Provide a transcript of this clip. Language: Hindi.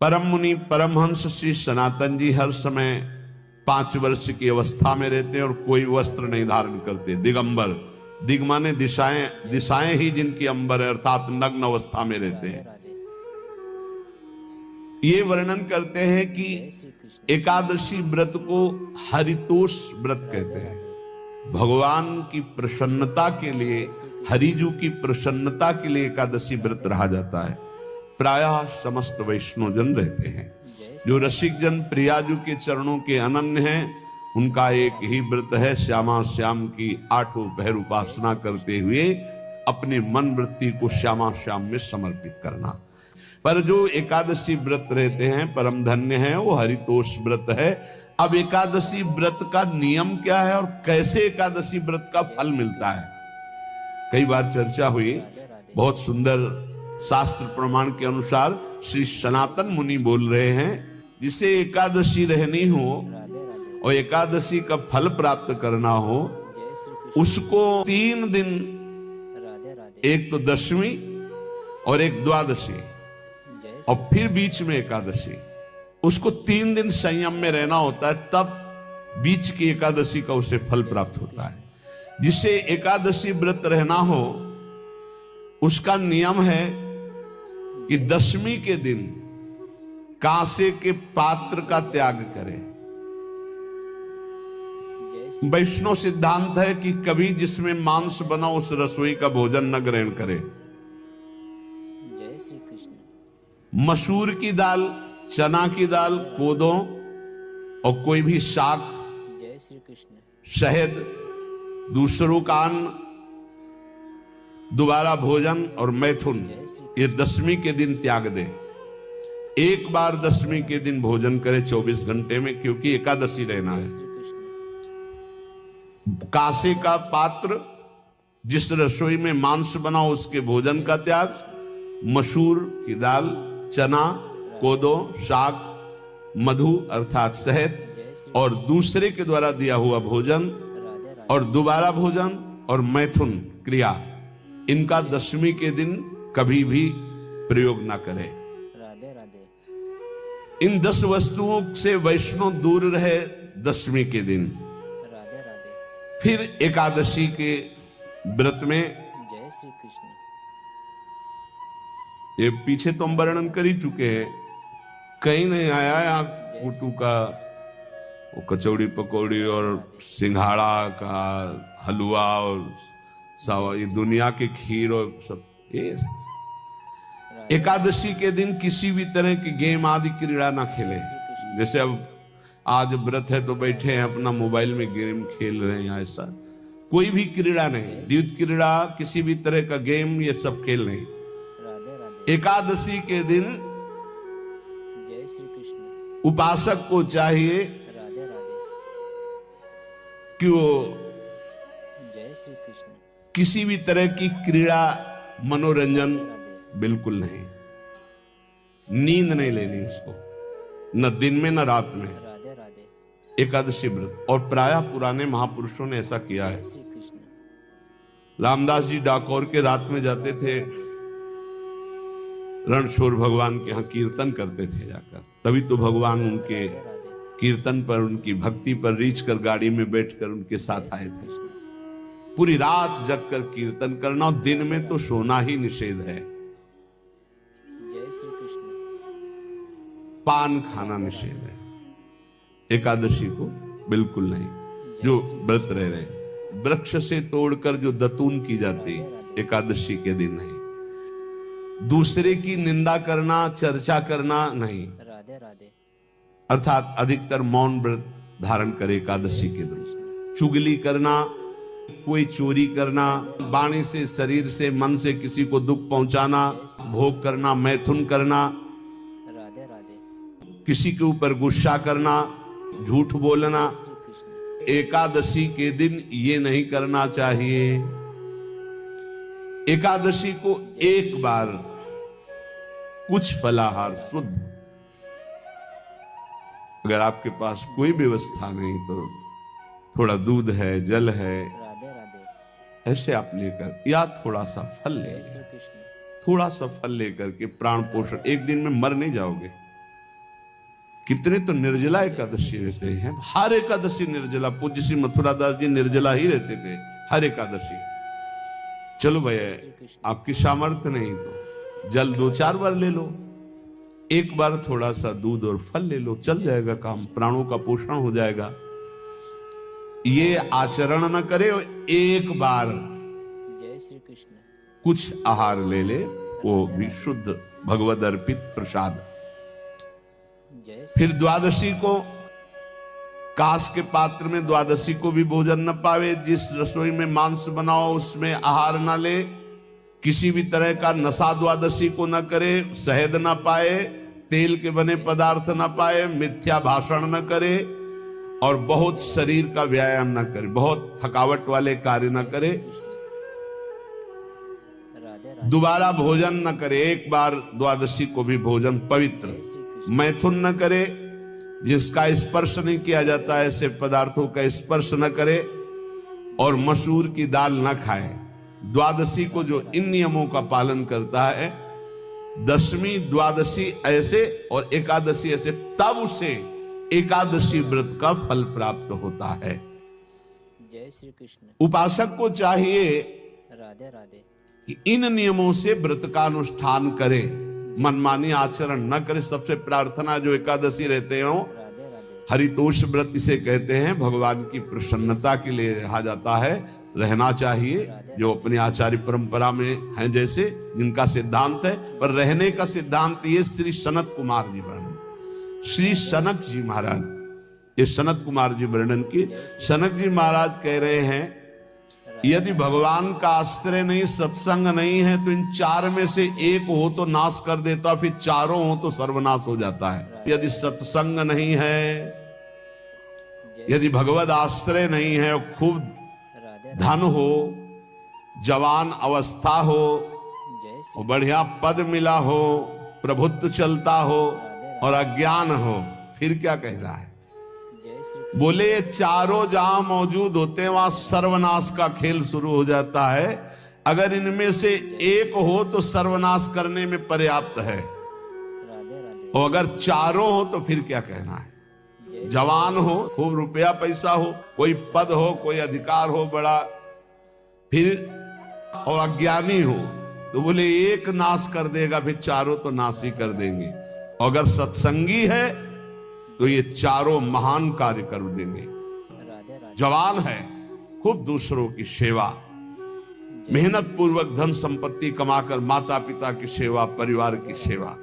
परम मुनि परमहंस श्री सनातन जी हर समय 5 वर्ष की अवस्था में रहते हैं और कोई वस्त्र नहीं धारण करते, दिगंबर। दिग माने दिशाएं, दिशाएं ही जिनकी अंबर है, अर्थात नग्न अवस्था में रहते हैं। ये वर्णन करते हैं कि एकादशी व्रत को हरितोष व्रत कहते हैं। भगवान की प्रसन्नता के लिए, हरिजू की प्रसन्नता के लिए एकादशी व्रत रहा जाता है। प्रायः समस्त वैष्णव जन रहते हैं। जो रसिक जन प्रियाजू के चरणों के अनन्य हैं, उनका एक ही व्रत है, श्यामा श्याम की 8 पहर उपासना करते हुए अपने मन वृत्ति को श्यामा श्याम में समर्पित करना। पर जो एकादशी व्रत रहते हैं परम धन्य है, वो हरितोष व्रत है। अब एकादशी व्रत का नियम क्या है और कैसे एकादशी व्रत का फल मिलता है, कई बार चर्चा हुई। बहुत सुंदर शास्त्र प्रमाण के अनुसार श्री सनातन मुनि बोल रहे हैं, जिसे एकादशी रहनी हो और एकादशी का फल प्राप्त करना हो, उसको 3 दिन, एक तो दशमी और एक द्वादशी और फिर बीच में एकादशी, उसको 3 दिन संयम में रहना होता है, तब बीच की एकादशी का उसे फल प्राप्त होता है। जिसे एकादशी व्रत रहना हो उसका नियम है कि दशमी के दिन कांसे के पात्र का त्याग करें। वैष्णव सिद्धांत है कि कभी जिसमें मांस बना उस रसोई का भोजन न ग्रहण करे। मसूर की दाल, चना की दाल, कोदों और कोई भी शाक, शहद, दूसरों का अन्न, दोबारा भोजन और मैथुन, ये दशमी के दिन त्याग दे। एक बार दशमी के दिन भोजन करे 24 घंटे में, क्योंकि एकादशी रहना है। कांसे का पात्र, जिस रसोई में मांस बना उसके भोजन का त्याग, मसूर की दाल, चना, कोदो, शाक, मधु अर्थात शहद और दूसरे के द्वारा दिया हुआ भोजन और दोबारा भोजन और मैथुन क्रिया, इनका दशमी के दिन कभी भी प्रयोग ना करें। इन 10 वस्तुओं से वैष्णव दूर रहे दशमी के दिन। फिर एकादशी के व्रत में, ये पीछे तो हम वर्णन कर ही चुके हैं, कहीं नहीं आया यहाँ कुटू का वो कचौड़ी पकौड़ी और सिंघाड़ा का हलवा और ये दुनिया के खीर और सब। ये एकादशी के दिन किसी भी तरह की गेम आदि क्रीड़ा ना खेले। जैसे अब आज व्रत है तो बैठे हैं अपना मोबाइल में गेम खेल रहे हैं, ऐसा कोई भी क्रीड़ा नहीं, द्यूत क्रीड़ा, किसी भी तरह का गेम, ये सब खेल नहीं। एकादशी के दिन उपासक को चाहिए कि वो किसी भी तरह की क्रीड़ा, मनोरंजन बिल्कुल नहीं, नींद नहीं लेनी उसको, न दिन में न रात में। एकादशी व्रत, और प्रायः पुराने महापुरुषों ने ऐसा किया है। रामदास जी डाकोर के रात में जाते थे, रणछोड़ भगवान के यहाँ कीर्तन करते थे जाकर, तभी तो भगवान उनके कीर्तन पर, उनकी भक्ति पर रीछ कर गाड़ी में बैठकर उनके साथ आए थे। पूरी रात जग कर कीर्तन करना, और दिन में तो सोना ही निषेध है, पान खाना निषेध है। एकादशी को बिल्कुल नहीं। जो व्रत रह रहे, वृक्ष से तोड़कर जो दतून की जाती एकादशी के दिन नहीं। दूसरे की निंदा करना, चर्चा करना नहीं, अर्थात अधिकतर मौन व्रत धारण करे एकादशी के दिन। चुगली करना, कोई चोरी करना, वाणी से, शरीर से, मन से किसी को दुख पहुंचाना, भोग करना, मैथुन करना, किसी के ऊपर गुस्सा करना, झूठ बोलना, एकादशी के दिन ये नहीं करना चाहिए। एकादशी को एक बार कुछ फलाहार शुद्ध, अगर आपके पास कोई व्यवस्था नहीं तो थोड़ा दूध है, जल है, ऐसे आप लेकर, या थोड़ा सा फल ले, थोड़ा सा फल लेकर के प्राण पोषण, एक दिन में मर नहीं जाओगे, कितने तो निर्जला एकादशी रहते हैं, हर एकादशी निर्जला। पूज्य श्री मथुरा दास जी निर्जला ही रहते थे हर एकादशी। चलो भैया आपकी सामर्थ्य नहीं तो जल 2-4 बार ले लो, एक बार थोड़ा सा दूध और फल ले लो, चल जाएगा काम, प्राणों का पोषण हो जाएगा। ये आचरण न करे, एक बार जय श्री कृष्ण कुछ आहार ले ले, वो भी शुद्ध भगवद अर्पित प्रसाद। जय फिर द्वादशी को कांस के पात्र में द्वादशी को भी भोजन न पावे। जिस रसोई में मांस बनाओ उसमें आहार न ले, किसी भी तरह का नशा द्वादशी को न करे, शहद न पाए, तेल के बने पदार्थ न पाए, मिथ्या भाषण न करे और बहुत शरीर का व्यायाम न करे, बहुत थकावट वाले कार्य न करे, राधे राधे दोबारा भोजन न करे। एक बार द्वादशी को भी भोजन पवित्र, मैथुन न करे, जिसका स्पर्श नहीं किया जाता ऐसे पदार्थों का स्पर्श न करे, और मसूर की दाल न खाए। द्वादशी को जो इन नियमों का पालन करता है, दशमी द्वादशी ऐसे और एकादशी ऐसे, तब उसे एकादशी व्रत का फल प्राप्त होता है। जय श्री कृष्ण उपासक को चाहिए राधे राधे कि इन नियमों से व्रत का अनुष्ठान करे, मनमानी आचरण न करे। सबसे प्रार्थना जो एकादशी रहते हो, राधे राधे हरितोष व्रत इसे कहते हैं, भगवान की प्रसन्नता के लिए रहा जाता है, रहना चाहिए। जो अपनी आचार्य परंपरा में हैं, जैसे जिनका सिद्धांत है, पर रहने का सिद्धांत ये श्री सनत कुमार जी वर्णन, श्री सनक जी महाराज, ये सनत कुमार जी वर्णन की। सनक जी महाराज कह रहे हैं, यदि भगवान का आश्रय नहीं, सत्संग नहीं है, तो इन 4 में से एक हो तो नाश कर देता, फिर चारों हो तो सर्वनाश हो जाता है। यदि सत्संग नहीं है, यदि भगवद आश्रय नहीं है, खूब राधे धन हो, जवान अवस्था हो, जय श्री और बढ़िया पद मिला हो, प्रभुत्व चलता हो और अज्ञान हो, फिर क्या कह रहा है? जय श्री बोले ये चारों जहां मौजूद होते हैं वहां सर्वनाश का खेल शुरू हो जाता है। अगर इनमें से एक हो तो सर्वनाश करने में पर्याप्त है, राधे राधे और अगर चारों हो तो फिर क्या कहना है? जय जवान हो, खूब रुपया पैसा हो, कोई पद हो, कोई अधिकार हो बड़ा, फिर और अज्ञानी हो, तो बोले एक नाश कर देगा, फिर चारों तो नाश ही कर देंगे। और अगर सत्संगी है तो ये चारों महान कार्य कर देंगे। राधे राधे जवान है, खूब दूसरों की सेवा, मेहनत पूर्वक धन संपत्ति कमाकर माता पिता की सेवा, परिवार की सेवा।